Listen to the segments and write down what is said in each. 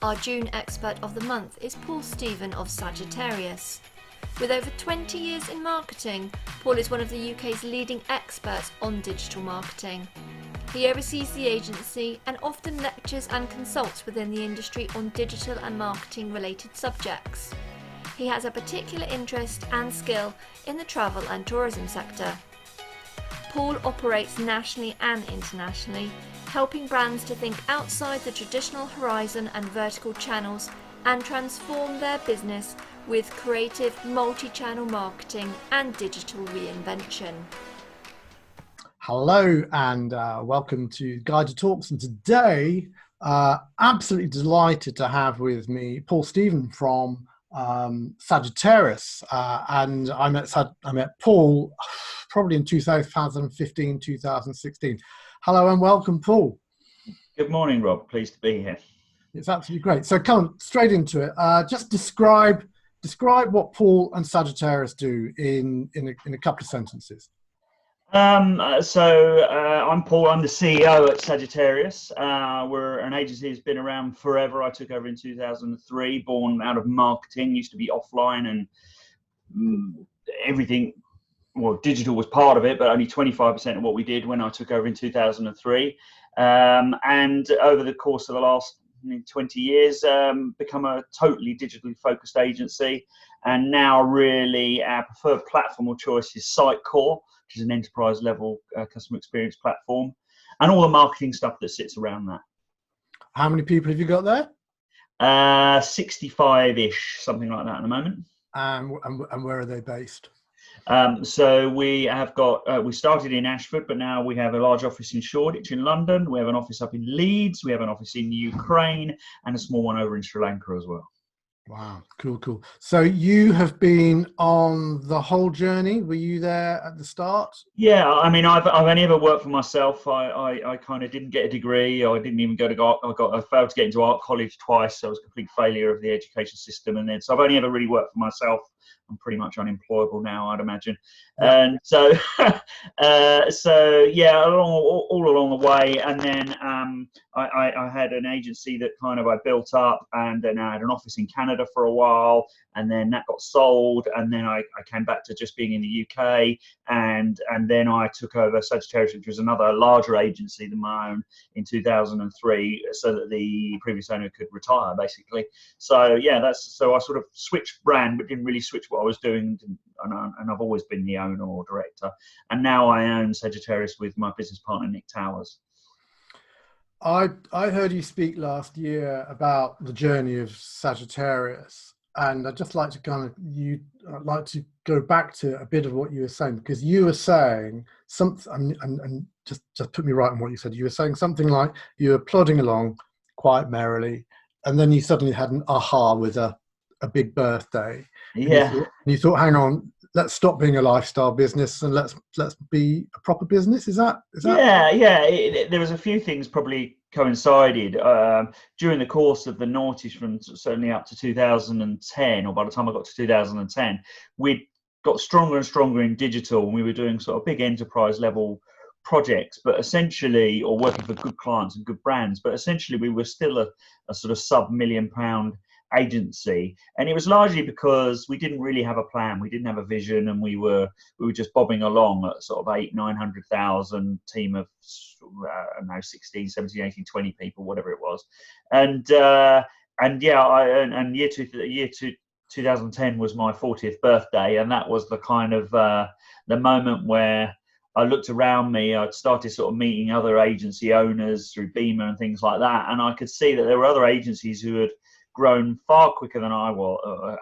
Our June Expert of the Month is Paul Stephen of Sagittarius. With over 20 years in marketing, Paul is one of the UK's leading experts on digital marketing. He oversees the agency and often lectures and consults within the industry on digital and marketing related subjects. He has a particular interest and skill in the travel and tourism sector. Paul operates nationally and internationally, helping brands to think outside the traditional horizon and vertical channels and transform their business with creative multi-channel marketing and digital reinvention. Hello and welcome to GYDA Talks, and today absolutely delighted to have with me Paul Stephen from Sagittarius, and I met Paul probably in 2015, 2016. Hello and welcome, Paul. Good morning, Rob. Pleased to be here. It's absolutely great. So come straight into it. Just describe what Paul and Sagittarius do in a couple of sentences. I'm Paul. I'm the CEO at Sagittarius. We're an agency that's been around forever. I took over in 2003, born out of marketing, used to be offline and everything. Well, digital was part of it, but only 25% of what we did when I took over in 2003. And over the course of the last 20 years, become a totally digitally focused agency. And now really our preferred platform of choice is Sitecore, which is an enterprise level customer experience platform, and all the marketing stuff that sits around that. How many people have you got there? 65-ish, something like that at the moment. And where are they based? So we have got, we started in Ashford, but now we have a large office in Shoreditch in London. We have an office up in Leeds. We have an office in Ukraine and a small one over in Sri Lanka as well. Wow, cool. So you have been on the whole journey. Were you there at the start? Yeah, I mean, I've only ever worked for myself. I kind of didn't get a degree. I didn't even go to art. I failed to get into art college twice. So I was a complete failure of the education system. And then, so I've only ever really worked for myself. I'm pretty much unemployable now, I'd imagine. Yeah. And so, yeah, all along the way. And then I had an agency that kind of I built up, and then I had an office in Canada for a while, and then that got sold. And then I came back to just being in the UK, and then I took over Sagittarius, which was another larger agency than my own, in 2003, so that the previous owner could retire, basically. So yeah, so I sort of switched brand, but didn't really switch what I was doing, and I've always been the owner or director, and now I own Sagittarius with my business partner Nick Towers. I heard you speak last year about the journey of Sagittarius, and I'd just like to I'd like to go back to a bit of what you were saying, because you were saying something, and just put me right on what you said. You were saying something like you were plodding along quite merrily, and then you suddenly had an aha with a big birthday. Yeah. And you thought, hang on, let's stop being a lifestyle business and let's be a proper business. Is that? Yeah. There was a few things probably coincided during the course of the noughties, from certainly up to 2010, or by the time I got to 2010, we'd got stronger and stronger in digital, and we were doing sort of big enterprise level projects, but essentially, or working for good clients and good brands, but essentially we were still a sort of sub £1 million agency, and it was largely because we didn't really have a plan, we didn't have a vision, and we were just bobbing along at sort of 800,000-900,000 team of I don't know, 16, 17, 18, 20 people, whatever it was, and yeah, year 2010 was my 40th birthday, and that was the kind of the moment where I looked around me. I'd started sort of meeting other agency owners through Beamer and things like that, and I could see that there were other agencies who had grown far quicker than I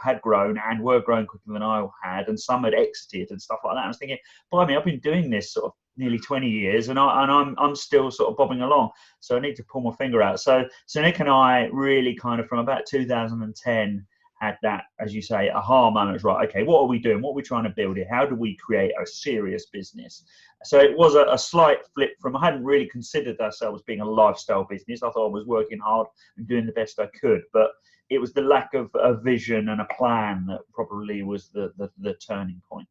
had grown, and were growing quicker than I had, and some had exited and stuff like that. I was thinking, blimey, I've been doing this sort of nearly 20 years, and I'm still sort of bobbing along. So I need to pull my finger out. So Nick and I really kind of from about 2010 had that, as you say, aha moment. Right, okay, what are we doing? What are we trying to build here? How do we create a serious business? So it was a slight flip from, I hadn't really considered ourselves being a lifestyle business. I thought I was working hard and doing the best I could, but it was the lack of a vision and a plan that probably was the turning point.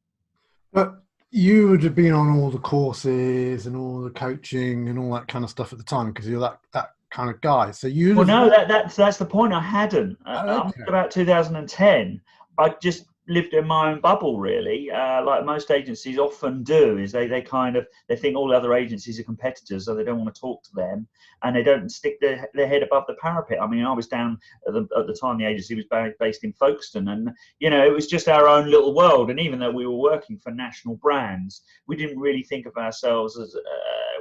But you would have been on all the courses and all the coaching and all that kind of stuff at the time, because you're that kind of guy. So you. Well, no, that's the point. I hadn't. Up Okay. to about 2010, I just lived in my own bubble, really. Like most agencies often do, is they think all other agencies are competitors, so they don't want to talk to them, and they don't stick their head above the parapet. I mean, I was down at the time the agency was based in Folkestone, and it was just our own little world. And even though we were working for national brands, we didn't really think of ourselves as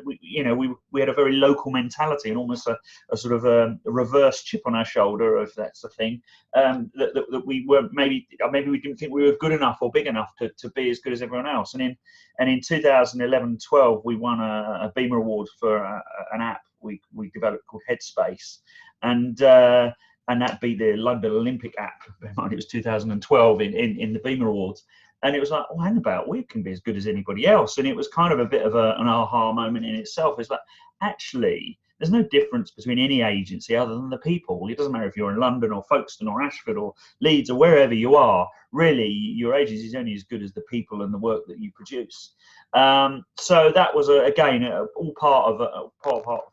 we had a very local mentality, and almost a sort of a reverse chip on our shoulder, if that's the thing. That we were maybe we didn't think we were good enough or big enough to be as good as everyone else. And in 2011-12, we won a Beamer Award for an app we developed called Headspace, and that beat the London Olympic app. It was 2012 in the Beamer Awards. And it was like, oh, hang about, we can be as good as anybody else. And it was kind of a bit of an aha moment in itself. It's like, actually, there's no difference between any agency other than the people. It doesn't matter if you're in London or Folkestone or Ashford or Leeds or wherever you are. Really, your agency is only as good as the people and the work that you produce. So that was all part of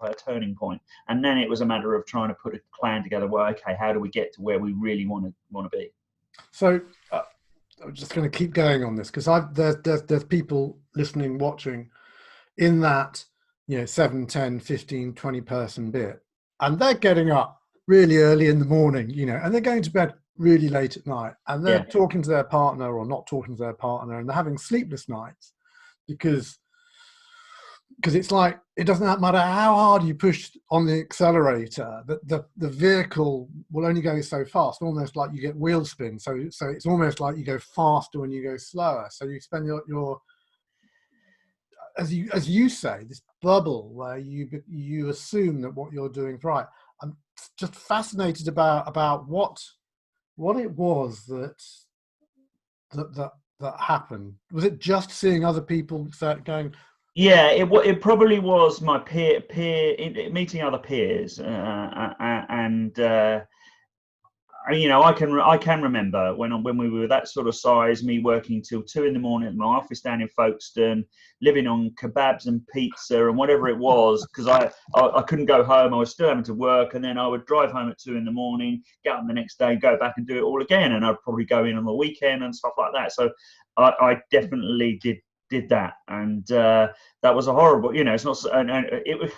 a turning point. And then it was a matter of trying to put a plan together. Well, okay, how do we get to where we really want to be? So I'm just going to keep going on this, because there's people listening, watching in that 7, 10, 15, 20 person bit, and they're getting up really early in the morning, and they're going to bed really late at night, and they're talking to their partner or not talking to their partner, and they're having sleepless nights because it's like, it doesn't matter how hard you push on the accelerator, the vehicle will only go so fast, almost like you get wheel spin. So it's almost like you go faster when you go slower. So you spend your as you say, this bubble where you assume that what you're doing is right. I'm just fascinated about what it was that happened. Was it just seeing other people going? Yeah, it probably was my peer meeting other peers, and I can remember when we were that sort of size, me working till 2 a.m. at my office down in Folkestone, living on kebabs and pizza and whatever it was, because I couldn't go home. I was still having to work, and then I would drive home at 2 a.m, get up the next day, go back and do it all again, and I'd probably go in on the weekend and stuff like that. So I definitely did that, and that was a horrible, it's not, and it was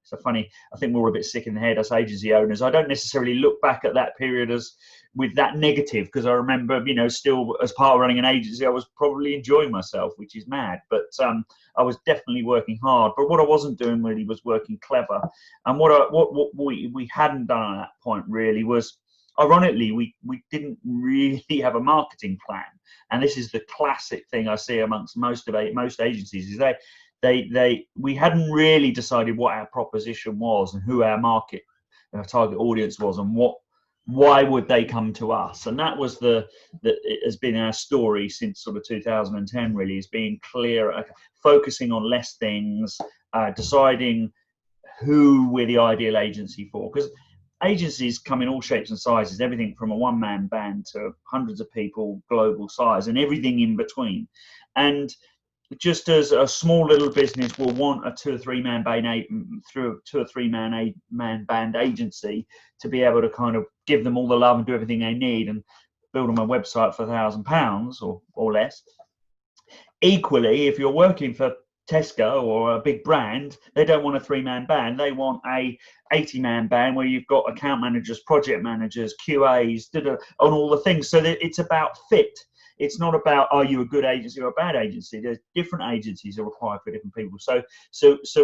so funny. I think we're a bit sick in the head as agency owners. I don't necessarily look back at that period as with that negative, because I remember, still as part of running an agency, I was probably enjoying myself, which is mad, but I was definitely working hard. But what I wasn't doing really was working clever, and what we hadn't done at that point really was, ironically, we didn't really have a marketing plan. And this is the classic thing I see amongst most agencies, is we hadn't really decided what our proposition was and who our target audience was, and why would they come to us. And that was it has been our story since sort of 2010, really, is being clear, focusing on less things, deciding who we're the ideal agency for. Because agencies come in all shapes and sizes, everything from a one-man band to hundreds of people, global size, and everything in between. And just as a small little business will want a 2 or 3 man band agency to be able to kind of give them all the love and do everything they need and build them a website for £1,000 or less. Equally, if you're working for Tesco or a big brand, they don't want a 3-man band. They want a 80-man band where you've got account managers, project managers, QAs, on all the things. So that it's about fit. It's not about, are you a good agency or a bad agency? There's different agencies are required for different people. So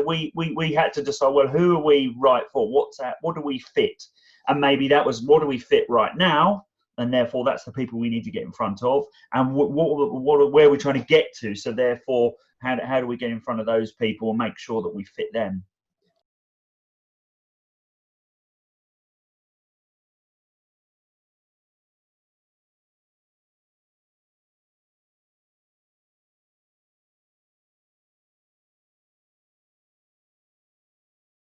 we had to decide, well, who are we right for? What do we fit? And maybe that was, what do we fit right now? And therefore, that's the people we need to get in front of. And where are we trying to get to? So therefore, how do we get in front of those people and make sure that we fit them?